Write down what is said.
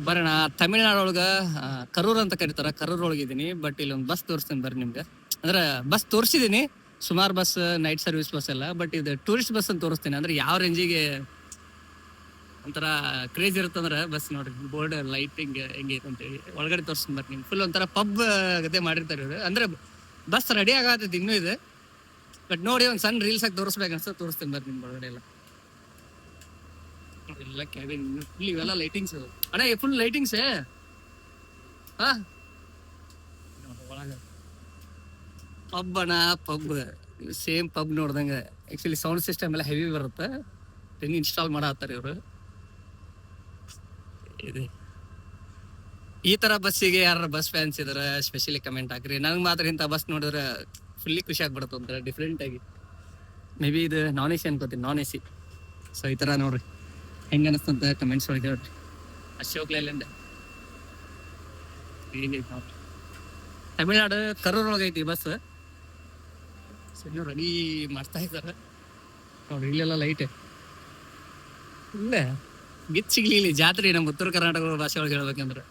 ಬರೋಣ ತಮಿಳ್ನಾಡು ಒಳಗ ಕರೂರ್ ಅಂತ ಕರೀತಾರ. ಕರೂರ್ ಒಳಗಿದ್ದೀನಿ. ಬಟ್ ಇಲ್ಲಿ ಒಂದು ಬಸ್ ತೋರಿಸ್ತೀನಿ ಬರ್ರಿ ನಿಮ್ಗೆ. ಅಂದ್ರೆ ಬಸ್ ತೋರಿಸಿದೀನಿ, ಸುಮಾರು ಬಸ್, ನೈಟ್ ಸರ್ವಿಸ್ ಬಸ್ ಎಲ್ಲ. ಬಟ್ ಇದು ಟೂರಿಸ್ಟ್ ಬಸ್ ಅಂತ ತೋರಿಸ್ತೀನಿ. ಅಂದ್ರೆ ಯಾವ ರೇಂಜಿಗೆ ಒಂಥರ ಕ್ರೇಜ್ ಇರುತ್ತಂದ್ರೆ ಬಸ್ ನೋಡ್ರಿ, ಬೋರ್ಡ್ ಲೈಟಿಂಗ್ ಹೆಂಗೈತೆ ಅಂತೇಳಿ ಒಳಗಡೆ ತೋರಿಸ್ತೀನಿ ಬರ್ರಿ ನಿಮ್ಗೆ. ಫುಲ್ ಒಂಥರ ಪಬ್ ಗತೆ ಮಾಡಿರ್ತಾರೆ ಇವ್ರು. ಅಂದ್ರೆ ಬಸ್ ರೆಡಿ ಆಗತ್ತೈತಿ ಇನ್ನೂ ಇದೆ. ಬಟ್ ನೋಡಿ ಒಂದು ಸಣ್ಣ ರೀಲ್ಸ್ ಆಗಿ ತೋರಿಸ್ಬೇಕು ಅನ್ಸುತ್ತೆ, ತೋರಿಸ್ತೀನಿ ಬರ್ರಿ ನಿಮ್ಗೆ ಒಳಗಡೆ ಎಲ್ಲ. ಎಲ್ಲ ಕ್ಯಾಬಿನ್ ಫುಲ್ ಇವೆಲ್ಲ ಲೈಟಿಂಗ್ಸ್ ಅಣ್ಣ, ಫುಲ್ ಲೈಟಿಂಗ್ಸ್. ಹಾ ಪಬ್ ಅಣ್ಣ, ಪಬ್ ಸೇಮ್ ಪಬ್ ನೋಡ್ದಂಗ. ಆಕ್ಚುಲಿ ಸೌಂಡ್ ಸಿಸ್ಟಮ್ ಎಲ್ಲ ಹೆವಿ ಬರುತ್ತೆ, ಹೆಂಗ್ ಇನ್ಸ್ಟಾಲ್ ಮಾಡತ್ತಾರ ಇವರು. ಇದೆ ಈ ತರ ಬಸ್ಸಿಗೆ ಯಾರ ಬಸ್ ಫ್ಯಾನ್ಸ್ ಇದಾರೆ ಸ್ಪೆಷಲಿ ಕಮೆಂಟ್ ಹಾಕ್ರಿ. ನಂಗೆ ಮಾತ್ರ ಇಂಥ ಬಸ್ ನೋಡಿದ್ರೆ ಫುಲ್ಲಿ ಖುಷಿ ಆಗ್ಬಿಡುತ್ತೆ, ಒಂಥರ ಡಿಫ್ರೆಂಟ್ ಆಗಿ. ಮೇ ಬಿ ಇದು ನಾನ್ ಎ ಸಿ ಅನ್ಕೋತೀನಿ, ನಾನ್ ಎ ಸಿ. ಸೊ ಈ ತರ ನೋಡ್ರಿ ಹೆಂಗ ಅನಿಸ್ತಂತ ಕಮೆಂಟ್ಸ್ ಒಳಗೆ ಹೇಳ್ರಿ. ಅಶೋಕ್ ಲೈಲ್ಯಾಂಡ್ ನೋಡ್ರಿ, ತಮಿಳ್ನಾಡು ಕರೂರ್ ಒಳಗೆ ಐತಿ ಬಸ್. ರೆಡಿ ಮಾಡ್ತಾ ಇದ್ದಾರೆ ನೋಡ್ರಿ. ಇಲ್ಲೆಲ್ಲ ಲೈಟ್ ಇಲ್ಲ ಗಿತ್ ಸಿಗ್ಲಿ ಇಲ್ಲಿ ಜಾತ್ರೆ ನಮ್ಮ ಉತ್ತರ ಕರ್ನಾಟಕ ಭಾಷೆ ಒಳಗೆ ಹೇಳ್ಬೇಕಂದ್ರೆ.